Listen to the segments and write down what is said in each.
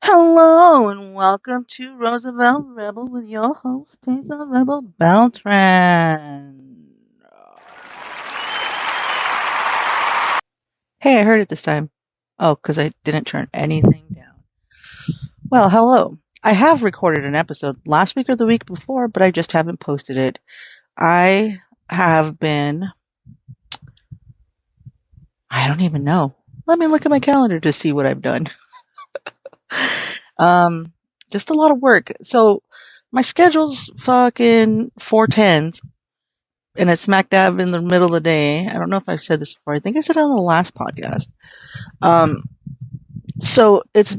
Hello and welcome to Roosevelt Rebel with your host, Tisa Rebel Beltran. Hey, I heard it this time. Oh, because I didn't turn anything down. Well, hello. I have recorded an episode last week or the week before, but I just haven't posted it. I have been, I don't even know. Let me look at my calendar to see what I've done. um, just a lot of work. So my schedule's fucking 410s. And it's smack dab in the middle of the day. I don't know if I've said this before. I think I said it on the last podcast. Um, so it's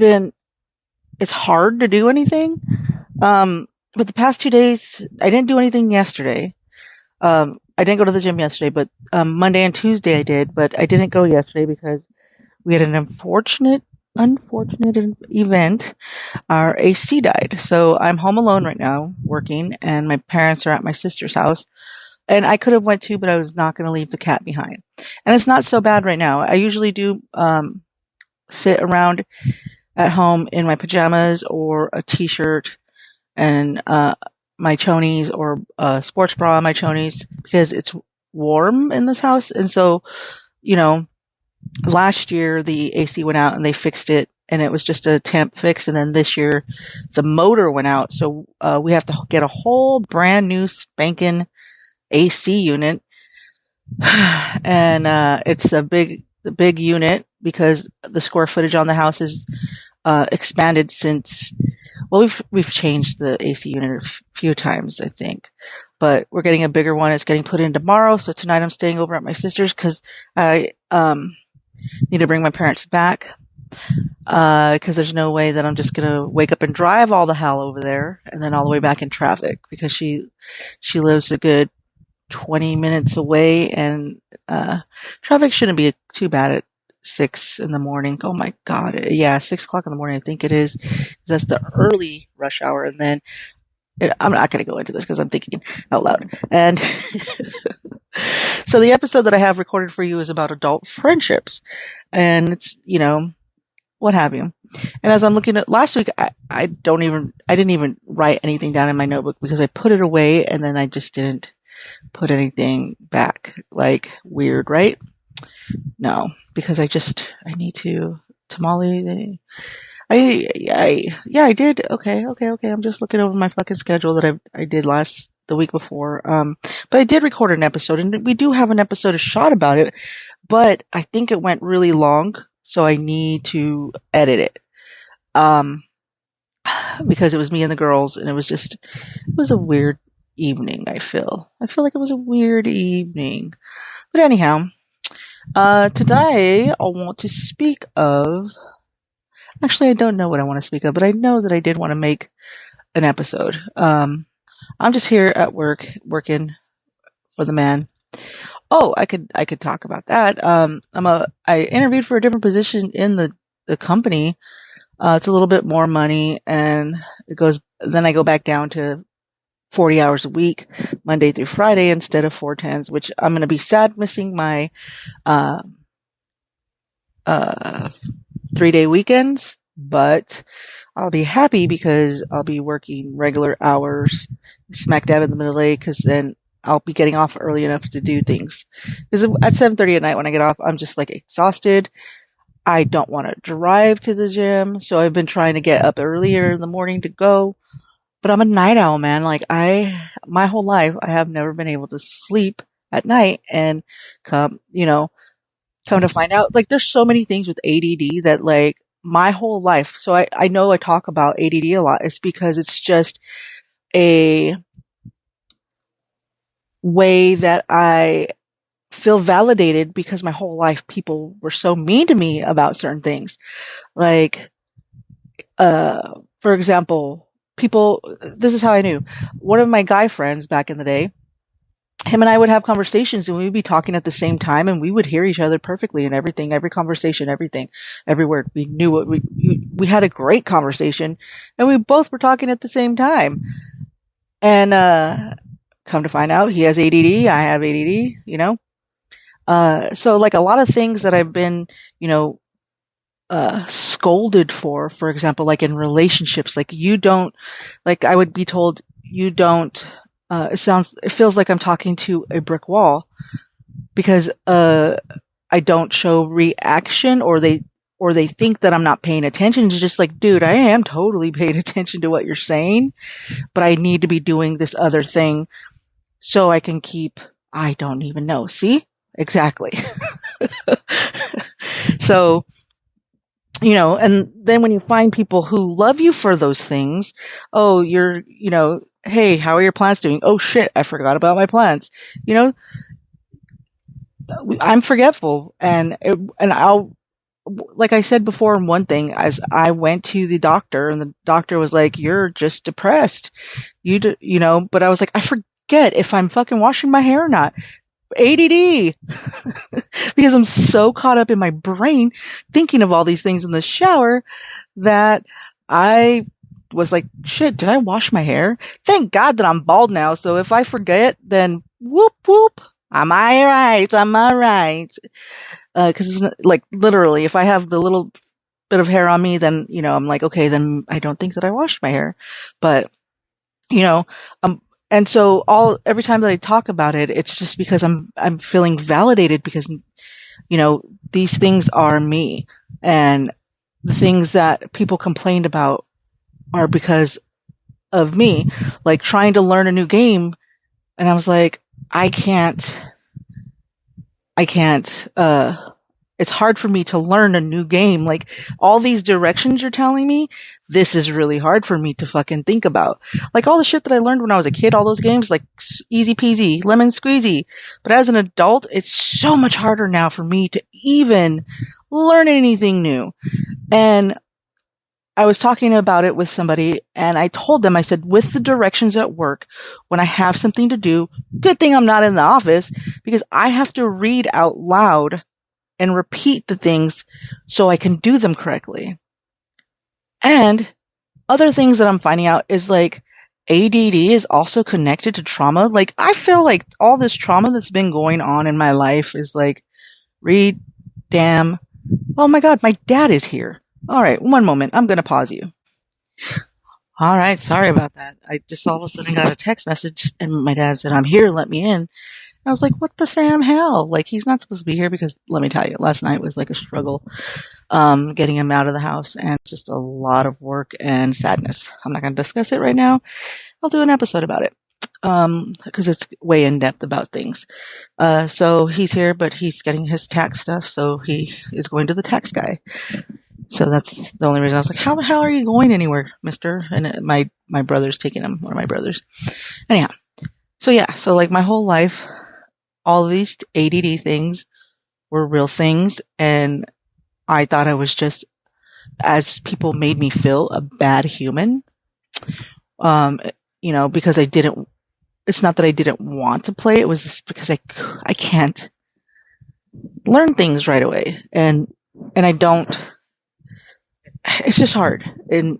hard to do anything. But the past 2 days, I didn't do anything yesterday. I didn't go to the gym yesterday, but Monday and Tuesday I did. But I didn't go yesterday because we had an unfortunate event. Our AC died, so I'm home alone right now working, and my parents are at my sister's house. And I could have went too, but I was not going to leave the cat behind. And it's not so bad right now. I usually do sit around at home in my pajamas or a t-shirt and my chonies or a sports bra on my chonies because it's warm in this house. And so, you know, last year the AC went out and they fixed it and it was just a temp fix. And then this year the motor went out. So we have to get a whole brand new spanking AC unit. And it's a big unit because the square footage on the house is expanded since. Well, we've changed the AC unit a few times, I think, but we're getting a bigger one. It's getting put in tomorrow, so tonight I'm staying over at my sister's because I need to bring my parents back because there's no way that I'm just gonna wake up and drive all the hell over there and then all the way back in traffic because she lives a good 20 minutes away, and traffic shouldn't be too bad at 6 in the morning. Oh my God. Yeah, 6 o'clock in the morning, I think it is. That's the early rush hour. And then I'm not going to go into this because I'm thinking out loud. And so the episode that I have recorded for you is about adult friendships. And it's, what have you. And as I'm looking at last week, I didn't even write anything down in my notebook because I put it away and then I just didn't put anything back. Like, weird, right? No, because I need to tamale. Yeah, I did. Okay. I'm just looking over my fucking schedule that I did the week before. But I did record an episode and we do have an episode shot about it, but I think it went really long. So I need to edit it. Because it was me and the girls and it was a weird evening. I feel like it was a weird evening, but anyhow, today I want to speak of, actually I don't know what I want to speak of, but I know that I did want to make an episode. I'm just here at work working for the man. Oh, I could talk about that. I interviewed for a different position in the company. It's a little bit more money and then I go back down to 40 hours a week, Monday through Friday instead of 410s, which I'm going to be sad missing my, 3-day weekends, but I'll be happy because I'll be working regular hours smack dab in the middle of the day because then I'll be getting off early enough to do things. Because at 7:30 at night when I get off, I'm just like exhausted. I don't want to drive to the gym, so I've been trying to get up earlier in the morning to go. But I'm a night owl, man. Like my whole life, I have never been able to sleep at night and come to find out, like, there's so many things with ADD that, like, my whole life. So I know I talk about ADD a lot. It's because it's just a way that I feel validated because my whole life people were so mean to me about certain things. Like, for example, this is how I knew. One of my guy friends back in the day, him and I would have conversations and we would be talking at the same time and we would hear each other perfectly and everything, every conversation, everything, every word. We knew what we had a great conversation and we both were talking at the same time. And, come to find out he has ADD, I have ADD, so like a lot of things that I've been, scolded for example, like in relationships, like you don't, like I would be told you don't, it feels like I'm talking to a brick wall because, I don't show reaction, or they think that I'm not paying attention. It's just like, dude, I am totally paying attention to what you're saying, but I need to be doing this other thing so I can keep, I don't even know. See? Exactly. So, and then when you find people who love you for those things, oh, hey, how are your plants doing? Oh shit, I forgot about my plants. You know, I'm forgetful, and I'll, like I said before, one thing, as I went to the doctor and the doctor was like, "You're just depressed." But I was like, I forget if I'm fucking washing my hair or not. ADD. Because I'm so caught up in my brain thinking of all these things in the shower that I was like, shit, did I wash my hair? Thank God that I'm bald now. So if I forget, then whoop, whoop. Am I right? Am I right? Cause it's like literally, if I have the little bit of hair on me, then, I'm like, okay, then I don't think that I washed my hair. But, you know, um, and so every time that I talk about it, it's just because I'm feeling validated because, these things are me, and the things that people complained about are because of me, like trying to learn a new game. And I was like, I can't, it's hard for me to learn a new game. Like all these directions you're telling me, this is really hard for me to fucking think about. Like all the shit that I learned when I was a kid, all those games, like easy peasy, lemon squeezy. But as an adult, it's so much harder now for me to even learn anything new. And I was talking about it with somebody and I told them, I said, with the directions at work, when I have something to do, good thing I'm not in the office because I have to read out loud and repeat the things so I can do them correctly. And other things that I'm finding out is like ADD is also connected to trauma. Like I feel like all this trauma that's been going on in my life is like, damn, oh my God, my dad is here. All right, one moment. I'm going to pause you. All right, sorry about that. I just all of a sudden got a text message and my dad said, I'm here, let me in. I was like, what the Sam hell? Like, he's not supposed to be here because let me tell you, last night was like a struggle, getting him out of the house and just a lot of work and sadness. I'm not going to discuss it right now. I'll do an episode about it. Cause it's way in depth about things. So he's here, but he's getting his tax stuff. So he is going to the tax guy. So that's the only reason I was like, how the hell are you going anywhere, mister? And my brother's taking him, one of my brothers. Anyhow. So yeah, so like my whole life, all of these ADD things were real things. And I thought I was just, as people made me feel, a bad human. Because it's not that I didn't want to play. It was just because I can't learn things right away. And I don't, it's just hard. And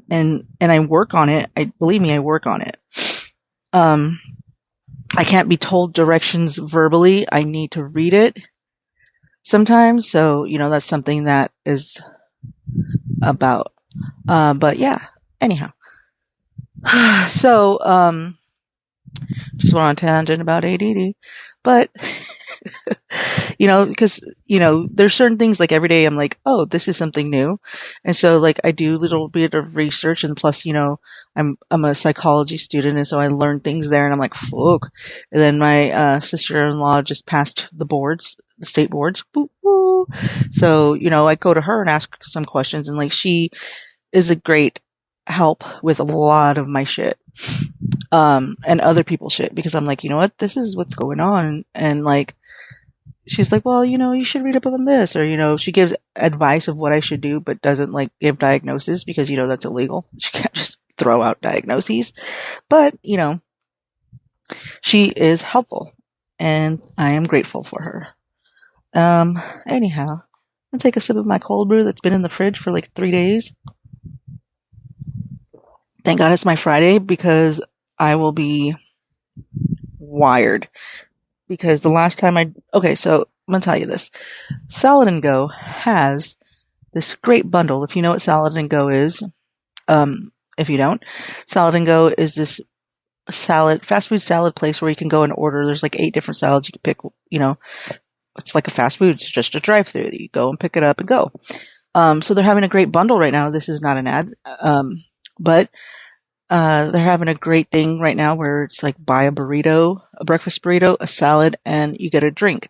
I work on it. Believe me, I work on it. I can't be told directions verbally. I need to read it sometimes. So, that's something that is about, but yeah, anyhow. So, just went on a tangent about ADD, but, because, there's certain things like every day I'm like, oh, this is something new. And so like I do a little bit of research and plus, I'm a psychology student. And so I learn things there and I'm like, fuck. And then my, sister-in-law just passed the state boards. Boo, boo. So, I go to her and ask some questions and like she is a great help with a lot of my shit. And other people's shit because I'm like, you know what, this is what's going on. And like, she's like, well, you should read up on this, or, she gives advice of what I should do, but doesn't like give diagnosis because, that's illegal. She can't just throw out diagnoses, but, she is helpful and I am grateful for her. Anyhow, I'm gonna take a sip of my cold brew that's been in the fridge for like 3 days. Thank God it's my Friday because I will be wired. Because the last time so I'm going to tell you this. Salad & Go has this great bundle. If you know what Salad and Go is, if you don't, Salad and Go is this fast food salad place where you can go and order. There's like 8 different salads you can pick. It's like a fast food. It's just a drive-through. You go and pick it up and go. So they're having a great bundle right now. This is not an ad, but they're having a great thing right now where it's like buy a burrito, a breakfast burrito, a salad, and you get a drink,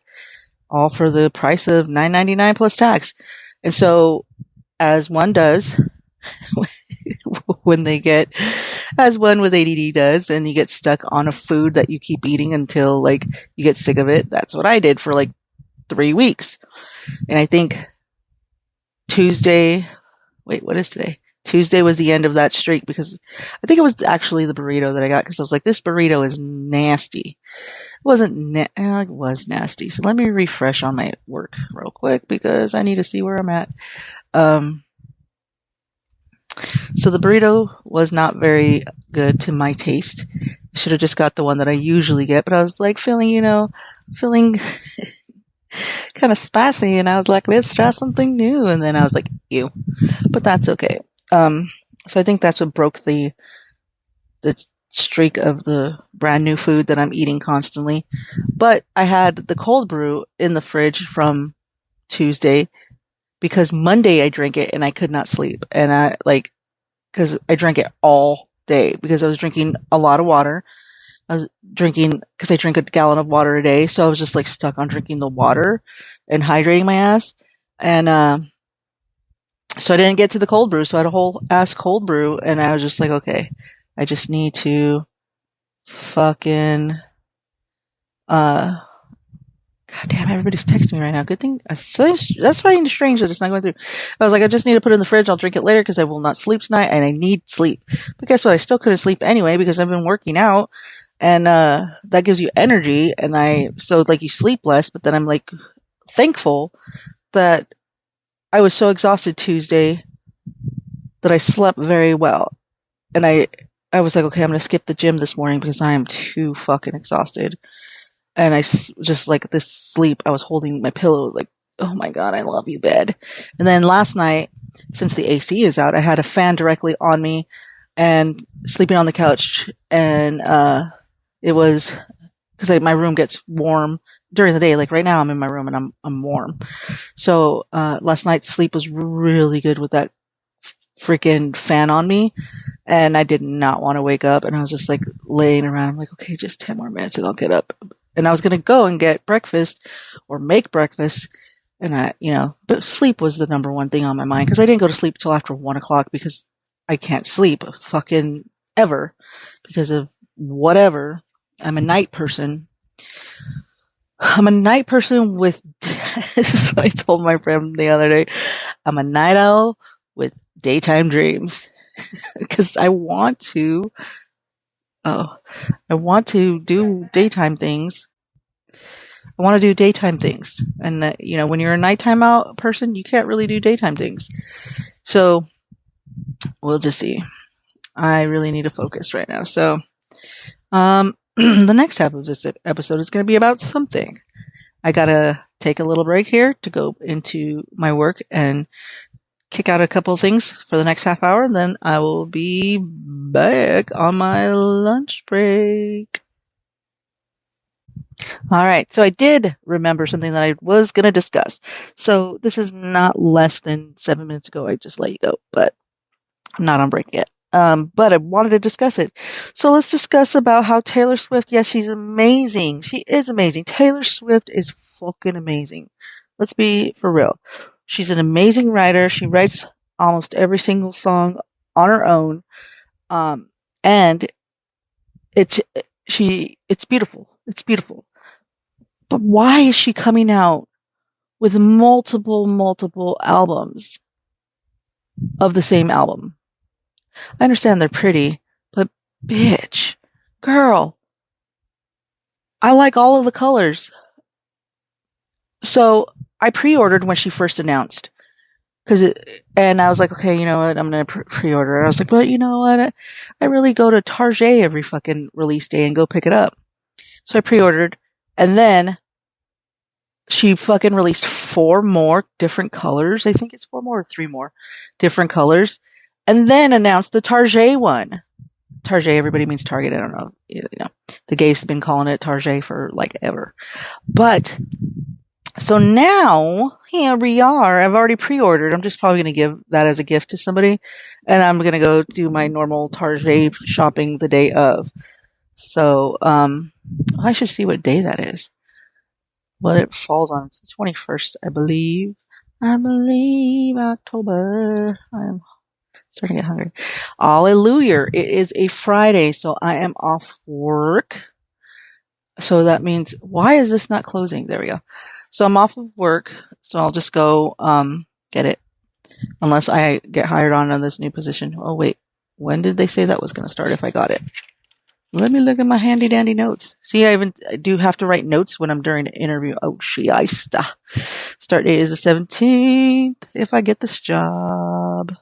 all for the price of $9.99 plus tax. And so, as one does, as one with ADD does, and you get stuck on a food that you keep eating until like you get sick of it. That's what I did for like 3 weeks. And I think what is today? Tuesday was the end of that streak because I think it was actually the burrito that I got because I was like, this burrito is nasty. It was nasty. So let me refresh on my work real quick because I need to see where I'm at. So the burrito was not very good to my taste. I should have just got the one that I usually get, but I was like feeling kind of spicy, and I was like, let's try something new. And then I was like, ew, but that's okay. So I think that's what broke the streak of the brand new food that I'm eating constantly. But I had the cold brew in the fridge from Tuesday because Monday I drank it and I could not sleep. And because I drank it all day because I was drinking a lot of water. I was drinking because I drink a gallon of water a day. So I was just like stuck on drinking the water and hydrating my ass. And, so I didn't get to the cold brew. So I had a whole ass cold brew and I was just like, okay, I just need to fucking, God damn, everybody's texting me right now. Good thing. So that's why it's strange that it's not going through. I was like, I just need to put it in the fridge. I'll drink it later because I will not sleep tonight and I need sleep. But guess what? I still couldn't sleep anyway because I've been working out and, that gives you energy. So like you sleep less, but then I'm like thankful that I was so exhausted Tuesday that I slept very well. And I was like, okay, I'm going to skip the gym this morning because I am too fucking exhausted. And I just like this sleep, I was holding my pillow like, oh my God, I love you, bed. And then last night, since the AC is out, I had a fan directly on me and sleeping on the couch. And, it was because my room gets warm during the day. Like right now I'm in my room and I'm warm. So, last night's sleep was really good with that freaking fan on me. And I did not want to wake up. And I was just like laying around. I'm like, okay, just 10 more minutes and I'll get up. And I was going to go and get breakfast or make breakfast. And but sleep was the number one thing on my mind because I didn't go to sleep till after 1:00 because I can't sleep fucking ever because of whatever. I'm a night person. I'm a night person with, this is what I told my friend the other day. I'm a night owl with daytime dreams because I want to do daytime things. I want to do daytime things. And, when you're a nighttime out person, you can't really do daytime things. So we'll just see. I really need to focus right now. So, the next half of this episode is going to be about something. I got to take a little break here to go into my work and kick out a couple of things for the next half hour. And then I will be back on my lunch break. All right. So I did remember something that I was going to discuss. So this is not less than 7 minutes ago. I just let you go, but I'm not on break yet. But I wanted to discuss it. So let's discuss about how Taylor Swift, yes, she's amazing. She is amazing. Taylor Swift is fucking amazing. Let's be for real. She's an amazing writer. She writes almost every single song on her own. And it's beautiful. It's beautiful. But why is she coming out with multiple albums of the same album? I understand they're pretty, but bitch, girl, I like all of the colors. So I pre-ordered when she first announced and I was like, okay, you know what? I'm going to pre-order it. I was like, but you know what? I really go to Target every fucking release day and go pick it up. So I pre-ordered and then she fucking released 4 more different colors. I think it's 4 more or 3 more different colors. And then announced the Target one. Target, everybody means Target. I don't know. The gays have been calling it Target for like ever. But so now here we are. I've already pre-ordered. I'm just probably going to give that as a gift to somebody. And I'm going to go do my normal Target shopping the day of. So, I should see what day that is. What it falls on. It's the 21st, I believe. October. I'm starting to get hungry. Hallelujah. It is a Friday, so I am off work. So that means, why is this not closing? There we go. So I'm off of work, so I'll just go get it. Unless I get hired on this new position. Oh, wait. When did they say that was going to start if I got it? Let me look at my handy dandy notes. See, I do have to write notes when I'm during an interview. Oh, start date is the 17th if I get this job.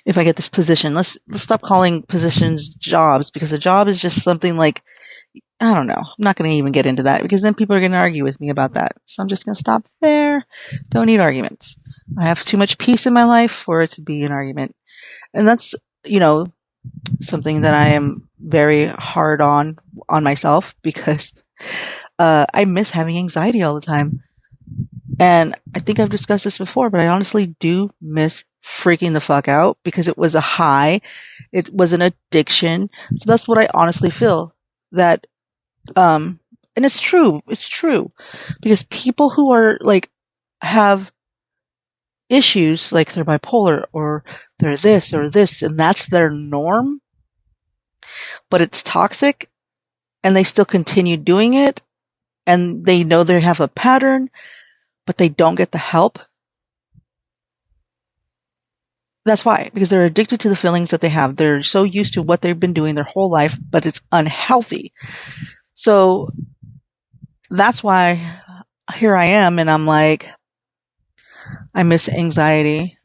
If I get this position. Let's stop calling positions jobs, because a job is just something like, I don't know. I'm not going to even get into that, because then people are going to argue with me about that. So I'm just going to stop there. Don't need arguments. I have too much peace in my life for it to be an argument. And that's, something that I am very hard on myself, because I miss having anxiety all the time. And I think I've discussed this before, but I honestly do miss freaking the fuck out, because it was a high. It was an addiction. So that's what I honestly feel. That, and it's true. It's true. Because people who are like, have issues, like they're bipolar or they're this or this, and that's their norm, but it's toxic, and they still continue doing it, and they know they have a pattern, but they don't get the help. That's why, because they're addicted to the feelings that they have. They're so used to what they've been doing their whole life, but it's unhealthy. So that's why here I am, and I'm like, I miss anxiety.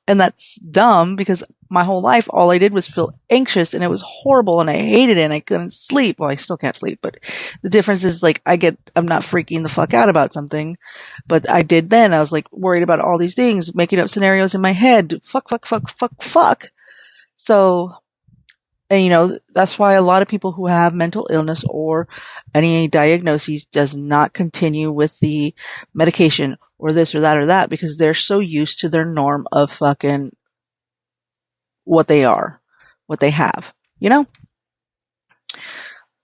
And that's dumb, because my whole life, all I did was feel anxious, and it was horrible, and I hated it, and I couldn't sleep. Well, I still can't sleep, but the difference is, like, I'm not freaking the fuck out about something, but I did then. I was like worried about all these things, making up scenarios in my head. Fuck. So, and that's why a lot of people who have mental illness or any diagnoses does not continue with the medication or this or that, because they're so used to their norm of fucking what they are, what they have,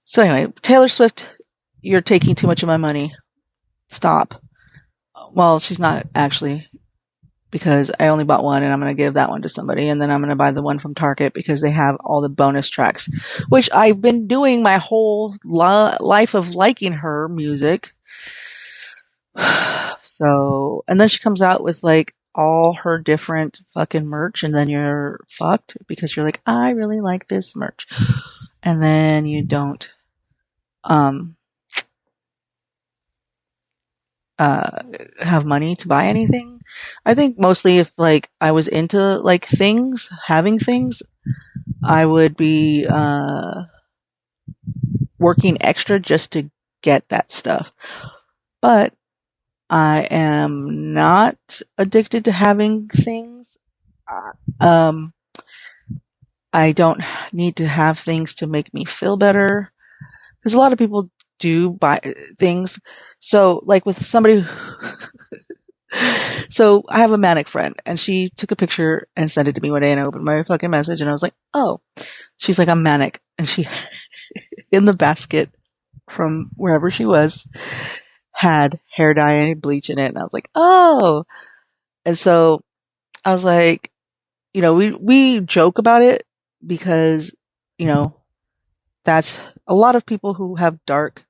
So anyway, Taylor Swift, you're taking too much of my money. Stop. Well, she's not actually, because I only bought one, and I'm going to give that one to somebody, and then I'm going to buy the one from Target, because they have all the bonus tracks, which I've been doing my whole life of liking her music. So, and then she comes out with like all her different fucking merch, and then you're fucked, because you're like, I really like this merch, and then you don't have money to buy anything. I think mostly if like I was into like having things, I would be working extra just to get that stuff. But I am not addicted to having things. I don't need to have things to make me feel better, because a lot of people do buy things. So like with somebody so I have a manic friend, and she took a picture and sent it to me one day, and I opened my fucking message, and I was like, oh, she's like, I'm manic. And she, in the basket from wherever she was, had hair dye and bleach in it. And I was like, oh. And so I was like, we joke about it, because, that's a lot of people who have dark,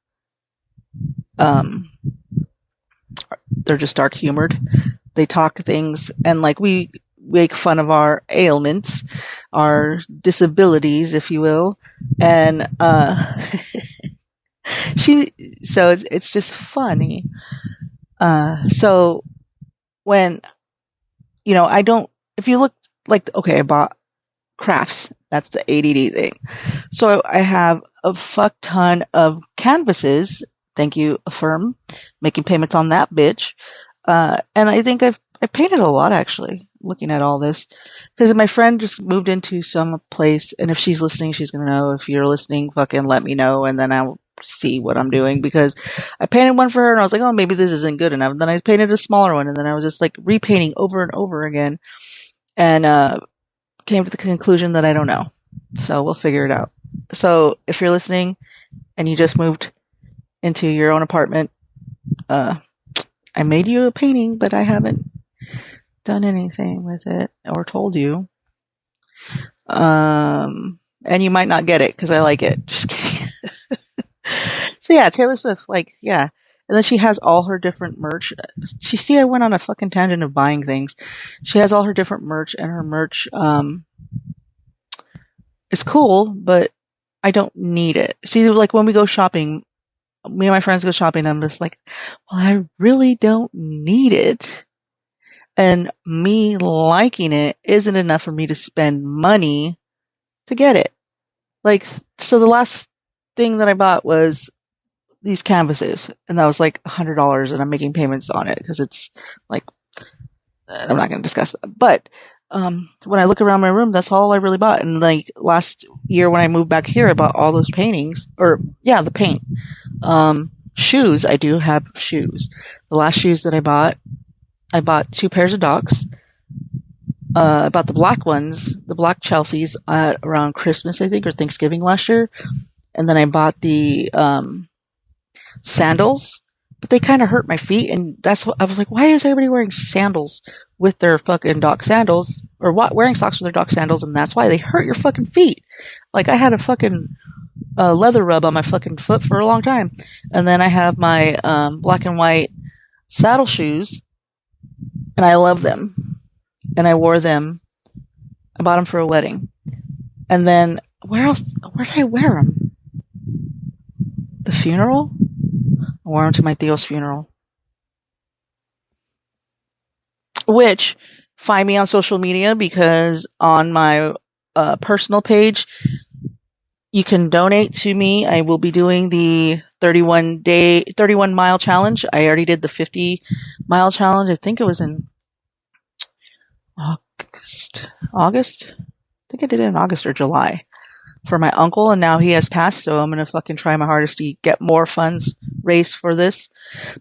they're just dark humored. They talk things, and like we make fun of our ailments, our disabilities, if you will. And, so it's just funny. So when, if you look like, okay, I bought crafts, That's the ADD thing. So I have a fuck ton of canvases. Thank you, Affirm, making payments on that bitch. And I think I painted a lot actually. Looking at all this, because my friend just moved into some place, and if she's listening, she's gonna know. If you're listening, fucking let me know, and then I'll see what I'm doing. Because I painted one for her, and I was like, oh, maybe this isn't good enough. And then I painted a smaller one, and then I was just like repainting over and over again, and came to the conclusion that I don't know. So we'll figure it out. So if you're listening and you just moved into your own apartment, I made you a painting, but I haven't done anything with it or told you. And you might not get it because I like it. Just kidding. So yeah, Taylor Swift, like, yeah. And then she has all her different merch. I went on a fucking tangent of buying things. She has all her different merch, and her merch, is cool, but I don't need it. See, like when we go shopping, me and my friends go shopping, I'm just like, well, I really don't need it. And me liking it isn't enough for me to spend money to get it. Like, so the last thing that I bought was these canvases, and that was like $100, and I'm making payments on it because it's like, I'm not going to discuss that. But when I look around my room, that's all I really bought. And like last year when I moved back here, I bought all those paintings, or yeah, the paint. Shoes, I do have shoes. The last shoes that I bought 2 pairs of Docs. I bought the black ones, the black Chelseas, around Christmas, I think, or Thanksgiving last year. And then I bought the sandals, but they kind of hurt my feet. And that's what I was like, why is everybody wearing sandals with their fucking Doc sandals, or wearing socks with their Doc sandals? And that's why they hurt your fucking feet. Like, I had a fucking leather rub on my fucking foot for a long time. And then I have my black and white saddle shoes, and I love them. And I wore them. I bought them for a wedding. And then, where did I wear them? The funeral? I wore them to my Theo's funeral. Which, find me on social media, because on my personal page, you can donate to me. I will be doing the 31 mile challenge. I already did the 50-mile challenge. I think it was in August? I think I did it in August or July for my uncle, and now he has passed, so I'm going to fucking try my hardest to get more funds raised for this.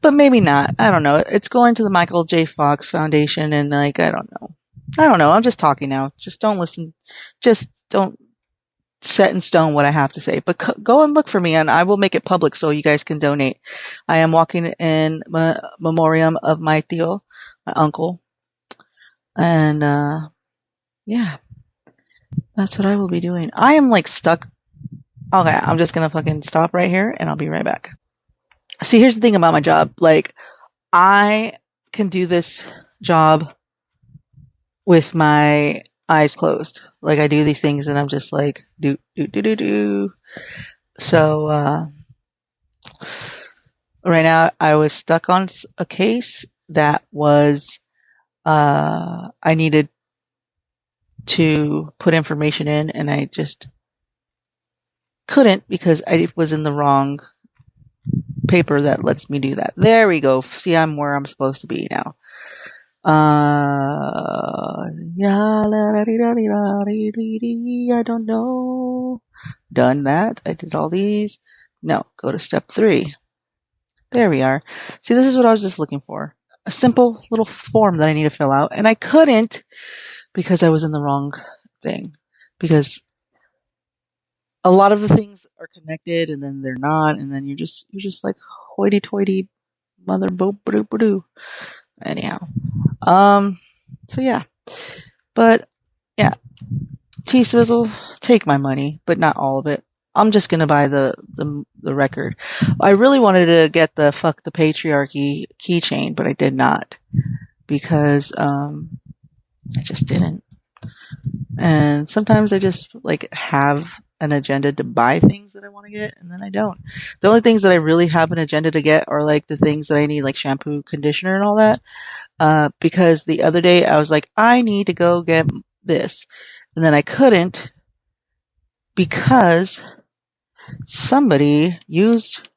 But maybe not. I don't know. It's going to the Michael J. Fox Foundation, and like, I don't know. I'm just talking now. Just don't listen. Just don't set in stone what I have to say. But go and look for me, and I will make it public so you guys can donate. I am walking in memoriam of my Theo, my uncle. And, yeah, that's what I will be doing. I am like stuck. Okay, I'm just gonna fucking stop right here, and I'll be right back. See, here's the thing about my job. Like, I can do this job with my eyes closed. Like, I do these things, and I'm just like, do. So, right now, I was stuck on a case that was, I needed to put information in, and I just couldn't because I was in the wrong paper that lets me do that. There we go. See, I'm where I'm supposed to be now. Yeah, I don't know. Done that. I did all these. No, go to step 3. There we are. See, this is what I was just looking for. A simple little form that I need to fill out, and I couldn't because I was in the wrong thing. Because a lot of the things are connected, and then they're not, and then you're just like hoity-toity mother boop-a-doop-a-doo. Anyhow, so yeah, but yeah, T-Swizzle, take my money, but not all of it. I'm just gonna buy the record. I really wanted to get the Fuck the Patriarchy keychain, but I did not because I just didn't. And sometimes I just like have an agenda to buy things that I want to get, and then I don't. The only things that I really have an agenda to get are like the things that I need, like shampoo, conditioner, and all that. Because the other day I was like, I need to go get this, and then I couldn't because somebody used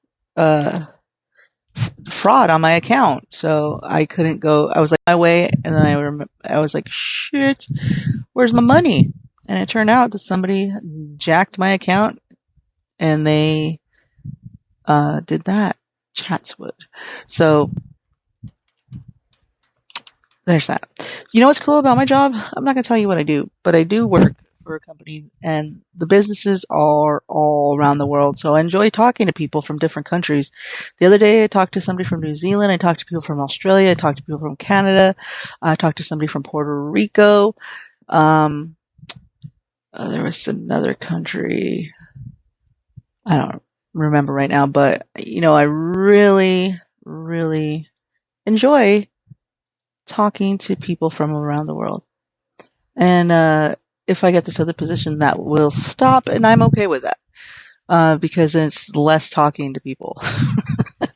fraud on my account. So I couldn't go. I was like my way, and then I was like, shit, where's my money? And it turned out that somebody jacked my account, and they did that. Chatswood. So there's that. You know what's cool about my job? I'm not going to tell you what I do, but I do work for a company, and the businesses are all around the world. So I enjoy talking to people from different countries. The other day, I talked to somebody from New Zealand. I talked to people from Australia. I talked to people from Canada. I talked to somebody from Puerto Rico. There was another country. I don't remember right now, but I really, really enjoy talking to people from around the world. And if I get this other position, that will stop, and I'm okay with that because it's less talking to people.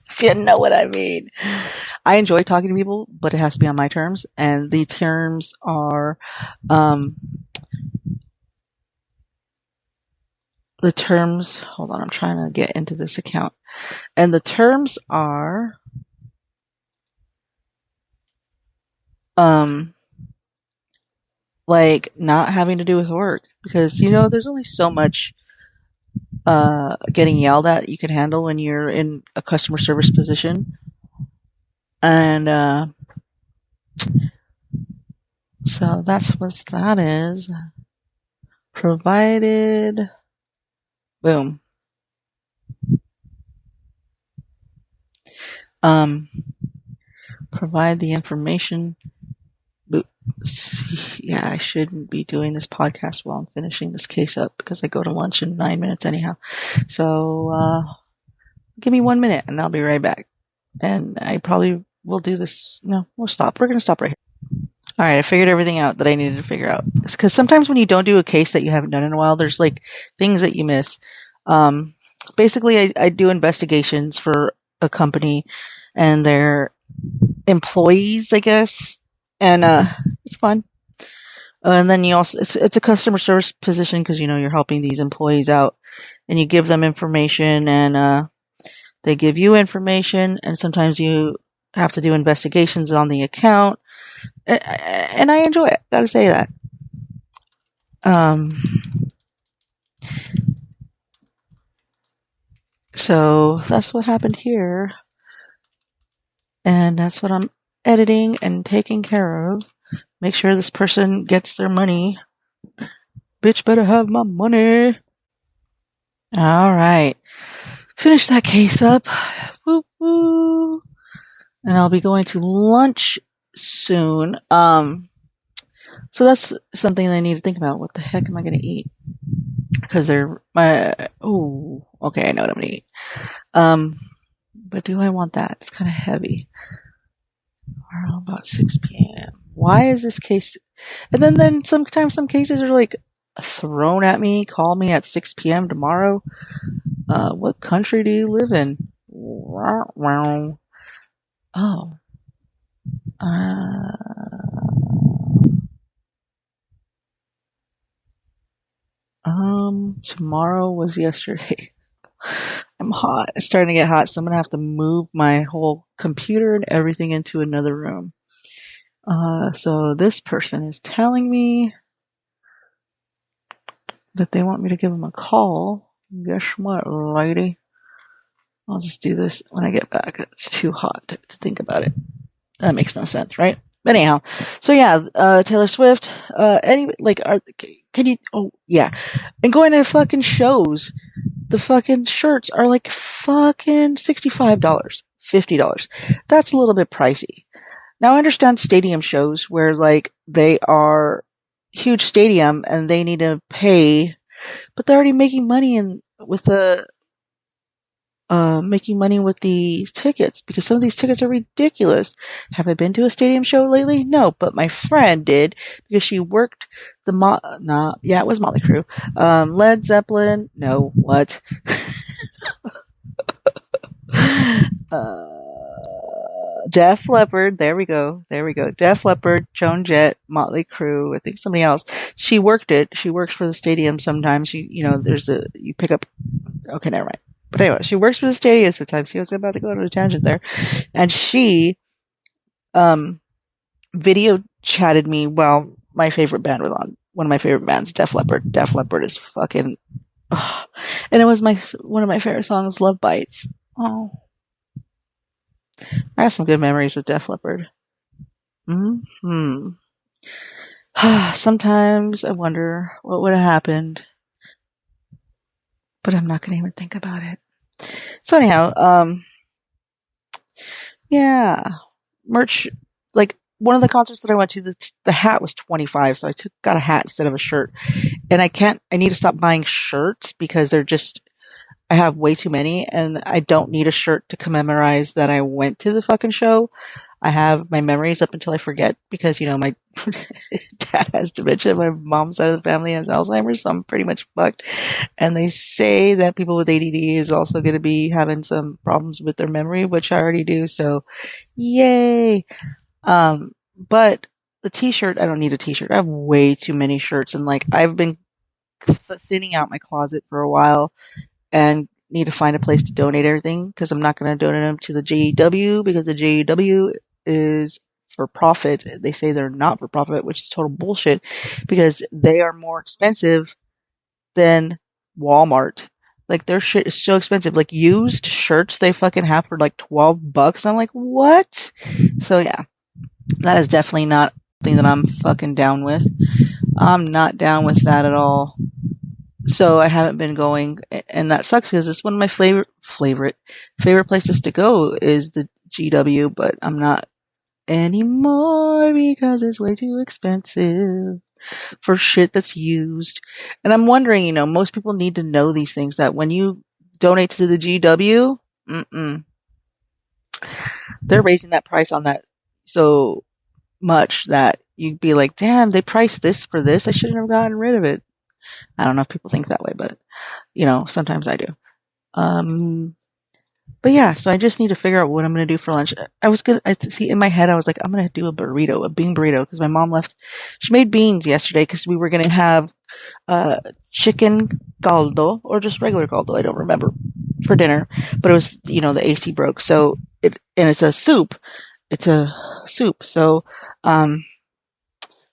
If you know what I mean. I enjoy talking to people, but it has to be on my terms, and the terms are hold on, I'm trying to get into this account, and the terms are like not having to do with work, because there's only so much getting yelled at you can handle when you're in a customer service position. And so that's what that is. Provided, boom. Provide the information. Yeah, I shouldn't be doing this podcast while I'm finishing this case up, because I go to lunch in 9 minutes anyhow. So give me 1 minute and I'll be right back. And I probably will do this. No, we'll stop. We're going to stop right here. All right, I figured everything out that I needed to figure out. It's because sometimes when you don't do a case that you haven't done in a while, there's like things that you miss. Basically, I do investigations for a company and their employees, I guess, and it's fun. And then you also, it's a customer service position, because you're helping these employees out, and you give them information, and they give you information, and sometimes you have to do investigations on the account, and I enjoy it. Gotta say that. So that's what happened here, and that's what I'm editing and taking care of. Make sure this person gets their money. Bitch better have my money. All right. Finish that case up. Woo woo. And I'll be going to lunch soon. So that's something I need to think about. What the heck am I going to eat? Because okay, I know what I'm going to eat. But do I want that? It's kind of heavy. Tomorrow about 6 p.m. Why is this case? And then sometimes some cases are like thrown at me. Call me at 6 p.m. tomorrow. What country do you live in? Oh. Tomorrow was yesterday. I'm hot. It's starting to get hot, so I'm going to have to move my whole computer and everything into another room. So this person is telling me that they want me to give them a call. Guess what, lady? I'll just do this when I get back. It's too hot to think about it. That makes no sense, right? But anyhow, so yeah, Taylor Swift. Can you? Oh yeah, and going to fucking shows. The fucking shirts are like fucking $65, $50. That's a little bit pricey. Now I understand stadium shows where like they are huge stadium and they need to pay, but they're already making money with the tickets, because some of these tickets are ridiculous. Have I been to a stadium show lately? No, but my friend did, because she worked it was Motley Crue. Led Zeppelin? No, what? Def Leppard. There we go. There we go. Def Leppard, Joan Jett, Motley Crue. I think somebody else. She worked it. She works for the stadium sometimes. You pick up. Okay, never mind. But anyway, she works for the stadium sometimes. He was about to go on a tangent there, and she um video chatted me while my favorite band was on. One of my favorite bands, Def Leppard. Def Leppard is fucking. Oh. And it was one of my favorite songs, Love Bites. Oh, I have some good memories of Def Leppard. Hmm. Sometimes I wonder what would have happened, but I'm not going to even think about it. So anyhow, yeah, merch. Like one of the concerts that I went to, the hat was $25, so got a hat instead of a shirt. And I need to stop buying shirts because I have way too many, and I don't need a shirt to commemorate that I went to the fucking show. I have my memories up until I forget because, my dad has dementia. My mom's side of the family has Alzheimer's, so I'm pretty much fucked. And they say that people with ADD is also going to be having some problems with their memory, which I already do. So yay. But the t-shirt, I don't need a t-shirt. I have way too many shirts, and I've been thinning out my closet for a while and need to find a place to donate everything because I'm not going to donate them to the JEW because the JEW is for profit. They say they're not for profit, which is total bullshit because they are more expensive than Walmart. Their shit is so expensive. Used shirts they fucking have for $12. I'm like, what? So yeah, that is definitely not something that I'm fucking down with. I'm not down with that at all. So I haven't been going, and that sucks because it's one of my favorite places to go is the GW, but I'm not anymore because it's way too expensive for shit that's used. And I'm wondering, most people need to know these things that when you donate to the GW, they're raising that price on that so much that you'd be like, damn, they priced this for this. I shouldn't have gotten rid of it. I don't know if people think that way, but sometimes I do. But yeah, so I just need to figure out what I'm going to do for lunch. I see in my head, I was like, I'm going to do a bean burrito, because my mom she made beans yesterday because we were going to have, chicken caldo or just regular caldo. I don't remember for dinner, but it was, the AC broke. So it's a soup. It's a soup. So, that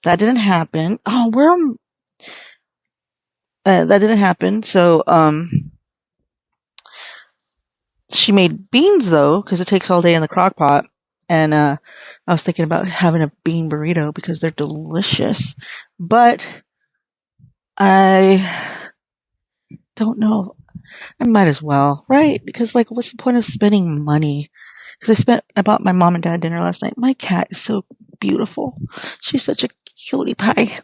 didn't happen. That didn't happen. So, she made beans though, because it takes all day in the crock pot. And I was thinking about having a bean burrito because they're delicious. But I don't know. I might as well, right? Because what's the point of spending money? Because I bought my mom and dad dinner last night. My cat is so beautiful. She's such a cutie pie.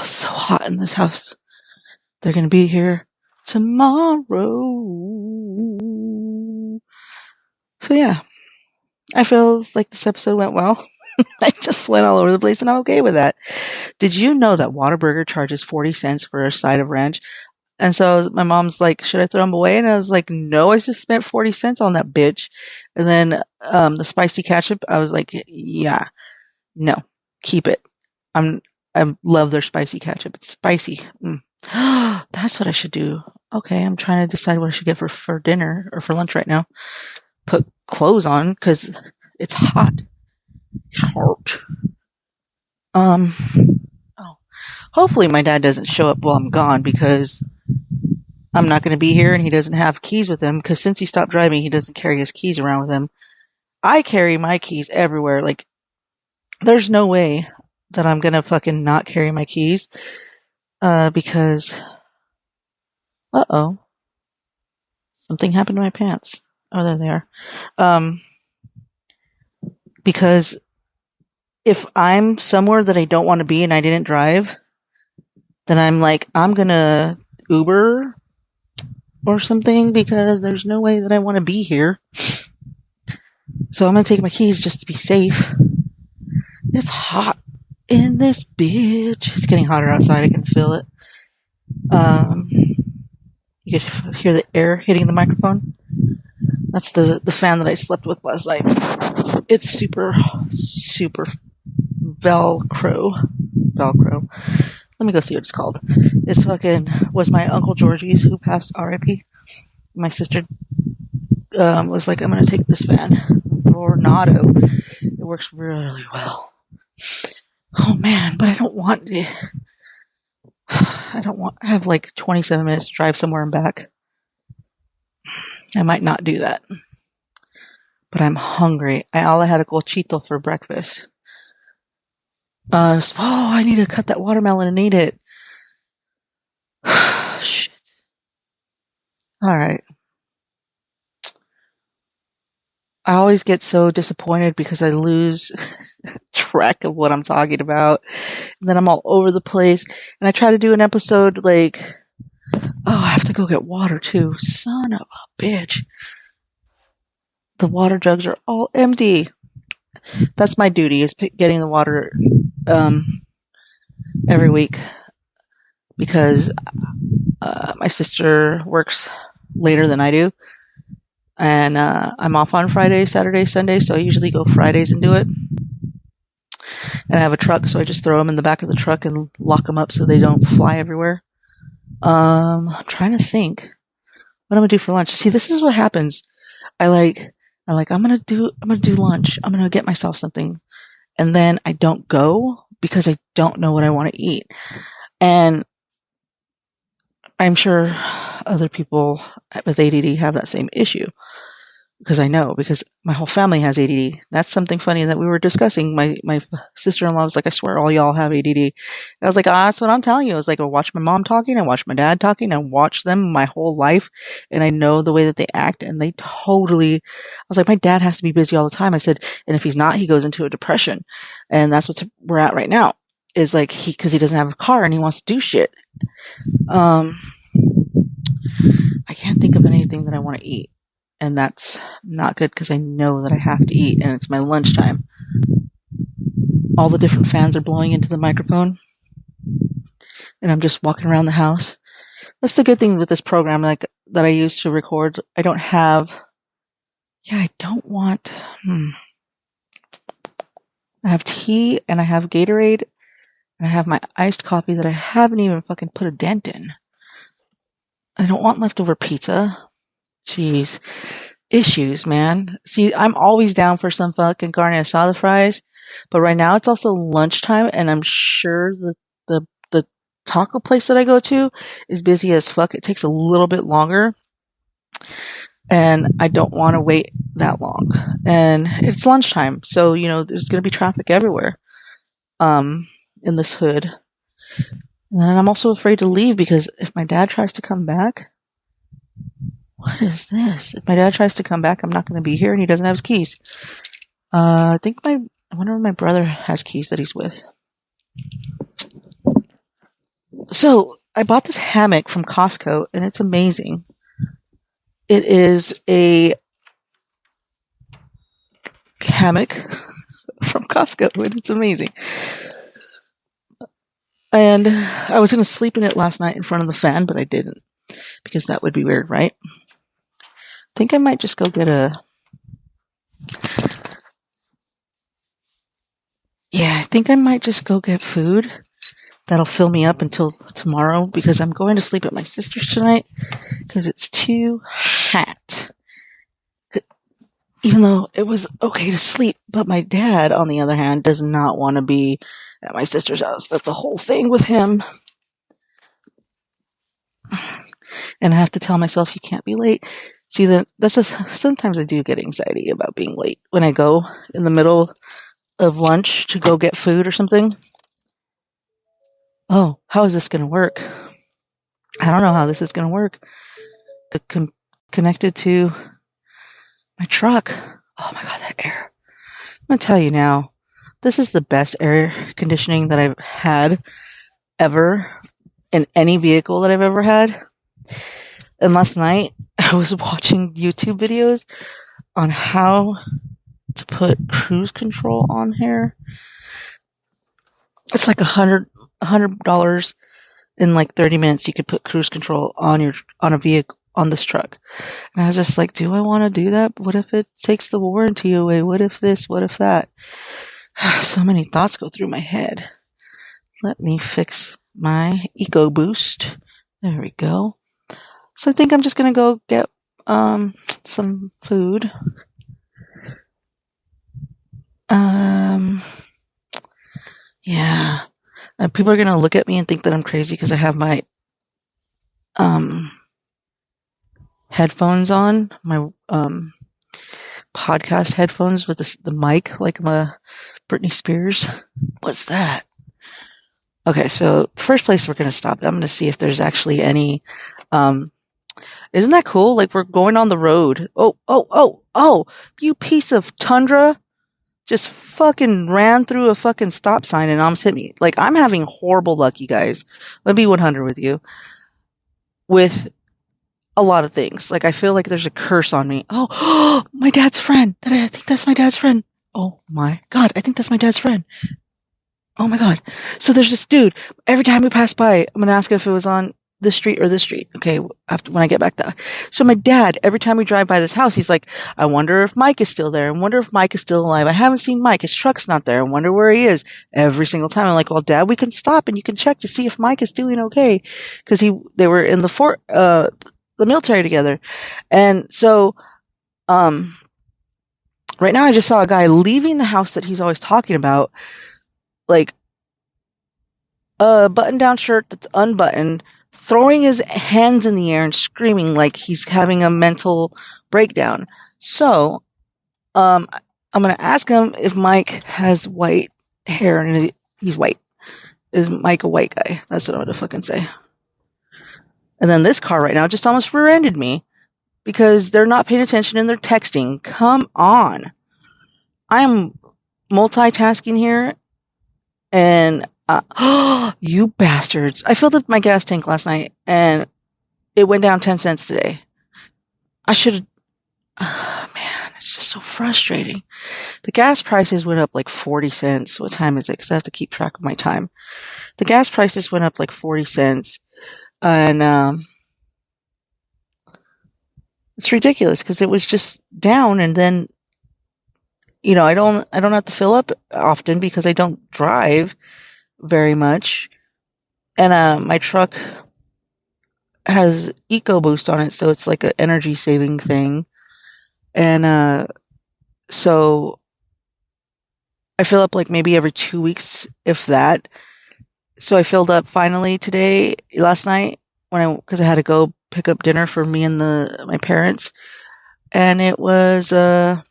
So hot in this house. They're going to be here tomorrow. So yeah, I feel like this episode went well. I just went all over the place and I'm okay with that. Did you know that Whataburger charges 40 cents for a side of ranch? And so my mom's like, should I throw them away? And I was like, no, I just spent 40 cents on that bitch. And then the spicy ketchup, I was like, yeah, no, keep it. I love their spicy ketchup. It's spicy. That's what I should do. Okay, I'm trying to decide what I should get for dinner or for lunch right now. Put clothes on because it's hot. Oh, hopefully my dad doesn't show up while I'm gone because I'm not going to be here and he doesn't have keys with him because since he stopped driving, he doesn't carry his keys around with him. I carry my keys everywhere. There's no way that I'm going to fucking not carry my keys because, something happened to my pants. Oh, there they are. Because if I'm somewhere that I don't want to be and I didn't drive, then I'm like, I'm going to Uber or something because there's no way that I want to be here. So I'm going to take my keys just to be safe. It's hot in this bitch. It's getting hotter outside. I can feel it. You could hear the air hitting the microphone. That's the fan that I slept with last night. It's super Velcro. Let me go see what it's called. It's was my Uncle Georgie's, who passed R.I.P. My sister was like, I'm going to take this fan. Vornado. It works really well. Oh man, but I don't want I have like 27 minutes to drive somewhere and back. I might not do that. But I'm hungry. I had a cochito for breakfast. I need to cut that watermelon and eat it. Shit. Alright. I always get so disappointed because I lose track of what I'm talking about. And then I'm all over the place. And I try to do an episode like, I have to go get water too. Son of a bitch. The water jugs are all empty. That's my duty, is getting the water every week. Because my sister works later than I do. And I'm off on Friday, Saturday, Sunday, so I usually go Fridays and do it. And I have a truck, so I just throw them in the back of the truck and lock them up so they don't fly everywhere. I'm trying to think what I'm gonna do for lunch. See, this is what happens. I'm gonna do lunch. I'm gonna get myself something, and then I don't go because I don't know what I want to eat. And I'm sure other people with ADD have that same issue. Because my whole family has ADD. That's something funny that we were discussing. My sister-in-law was like, I swear all y'all have ADD. And I was like, that's what I'm telling you. I was like, I watch my mom talking, I watch my dad talking, I watch them my whole life, and I know the way that they act, and I was like, my dad has to be busy all the time. I said, and if he's not, he goes into a depression. And that's what we're at right now, is like, because he doesn't have a car and he wants to do shit. I can't think of anything that I want to eat. And that's not good because I know that I have to eat and it's my lunchtime. All the different fans are blowing into the microphone and I'm just walking around the house. That's the good thing with this program, like that I use to record. I don't want, I have tea and I have Gatorade and I have my iced coffee that I haven't even fucking put a dent in. I don't want leftover pizza. Jeez. Issues, man. See, I'm always down for some fucking carne asada fries, but right now it's also lunchtime, and I'm sure the taco place that I go to is busy as fuck. It takes a little bit longer, and I don't want to wait that long. And it's lunchtime, so there's gonna be traffic everywhere, in this hood. And then I'm also afraid to leave because if my dad tries to come back. What is this? If my dad tries to come back, I'm not going to be here, and he doesn't have his keys. I wonder if my brother has keys that he's with. So, I bought this hammock from Costco, and it's amazing. It is a hammock from Costco, and it's amazing. And I was going to sleep in it last night in front of the fan, but I didn't, because that would be weird, right? I think I might just go get food. That'll fill me up until tomorrow because I'm going to sleep at my sister's tonight because it's too hot. Even though it was okay to sleep, but my dad, on the other hand, does not want to be at my sister's house. That's a whole thing with him. And I have to tell myself you can't be late. See, sometimes I do get anxiety about being late when I go in the middle of lunch to go get food or something. Oh, how is this going to work? I don't know how this is going to work. Connected to my truck. Oh my God, that air. I'm going to tell you now, this is the best air conditioning that I've had ever in any vehicle that I've ever had. And last night, I was watching YouTube videos on how to put cruise control on here. It's like $100 in like 30 minutes you could put cruise control on a vehicle on this truck. And I was just like, do I want to do that? What if it takes the warranty away? What if this? What if that? So many thoughts go through my head. Let me fix my EcoBoost. There we go. So I think I'm just gonna go get some food. Yeah. People are gonna look at me and think that I'm crazy because I have my headphones on, my podcast headphones with the mic like I'm a Britney Spears. What's that? Okay, so first place we're gonna stop. I'm gonna see if there's actually any. Isn't that cool? Like we're going on the road. Oh! You piece of tundra! Just fucking ran through a fucking stop sign and almost hit me. Like I'm having horrible luck, you guys. Let me be 100 with you. With a lot of things. Like I feel like there's a curse on me. Oh, my dad's friend. I think that's my dad's friend. Oh my God, I think that's my dad's friend. Oh my God. So there's this dude. Every time we pass by, I'm gonna ask him if it was on this street or this street. Okay, after when I get back there. So my dad, every time we drive by this house, he's like, I wonder if Mike is still there. I wonder if Mike is still alive. I haven't seen Mike. His truck's not there. I wonder where he is. Every single time I'm like, well, Dad, we can stop and you can check to see if Mike is doing okay. Cause they were in the military together. And so, right now I just saw a guy leaving the house that he's always talking about, like a button-down shirt that's unbuttoned, throwing his hands in the air and screaming like he's having a mental breakdown. So, I'm going to ask him if Mike has white hair, and he's white. Is Mike a white guy? That's what I'm going to fucking say. And then this car right now just almost rear-ended me because they're not paying attention and they're texting. Come on. I am multitasking here, and you bastards. I filled up my gas tank last night and it went down 10 cents today. I should have. Man, it's just so frustrating. The gas prices went up like 40 cents. What time is it? Because I have to keep track of my time. The gas prices went up like 40 cents. And it's ridiculous because it was just down, and then I don't have to fill up often because I don't drive very much. And my truck has EcoBoost on it, so it's like an energy saving thing. And so I fill up like maybe every 2 weeks, if that. So I filled up finally last night because I had to go pick up dinner for me and my parents, and it was $10,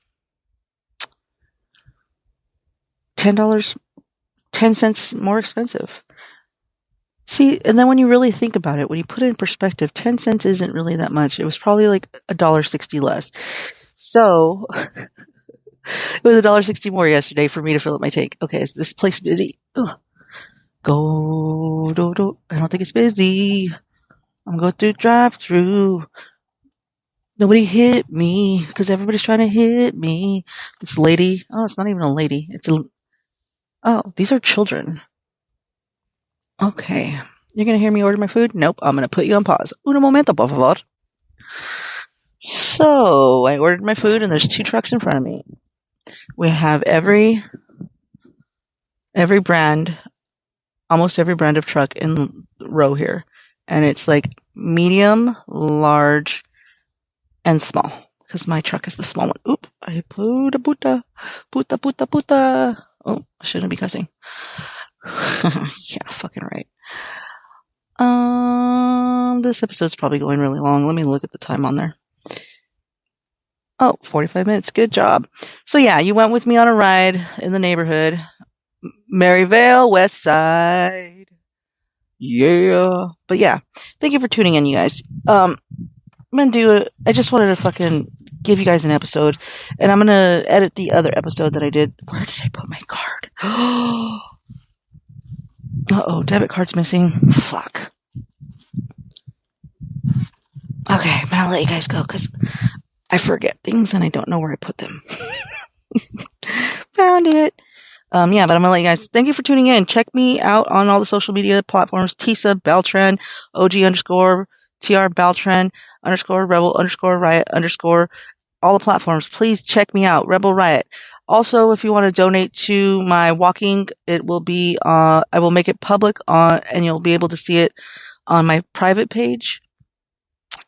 10 cents more expensive. See, and then when you really think about it, when you put it in perspective, 10 cents isn't really that much. It was probably like $1.60 less. So it was $1.60 more yesterday for me to fill up my tank. Okay, is this place busy? Ugh. Go, do. I don't think it's busy. I'm going to drive through. Nobody hit me because everybody's trying to hit me. This lady. Oh, it's not even a lady. Oh, these are children. Okay. You're going to hear me order my food? Nope. I'm going to put you on pause. Un momento, por favor. So, I ordered my food, and there's 2 trucks in front of me. We have every brand, almost every brand of truck in the row here. And it's like medium, large, and small. Because my truck is the small one. Oop. I puta. Oh, I shouldn't be cussing. Yeah, fucking right. This episode's probably going really long. Let me look at the time on there. Oh, 45 minutes. Good job. So yeah, you went with me on a ride in the neighborhood. Maryvale, West Side. Yeah. But yeah, thank you for tuning in, you guys. I'm gonna I just wanted to fucking give you guys an episode, and I'm gonna edit the other episode that I did. Where did I put my card? Uh-oh, debit card's missing. Fuck. Okay, I'm gonna let you guys go because I forget things and I don't know where I put them. Found it. But I'm gonna let you guys. Thank you for tuning in. Check me out on all the social media platforms: Tisa Beltran, OG underscore TR Beltran underscore Rebel underscore Riot underscore all the platforms. Please check me out, Rebel Riot. Also, if you want to donate to my walking, it will be. I will make it public and you'll be able to see it on my private page,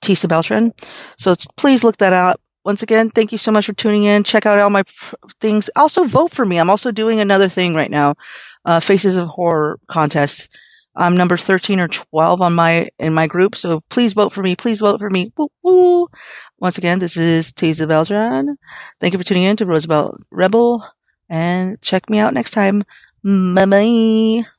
Tisa Beltran. So please look that up. Once again, thank you so much for tuning in. Check out all my things. Also, vote for me. I'm also doing another thing right now, Faces of Horror contest. I'm number 13 or 12 in my group, so please vote for me. Please vote for me. Woo woo. Once again, this is Tisa Beltran. Thank you for tuning in to Roosevelt Rebel, and check me out next time. Bye bye.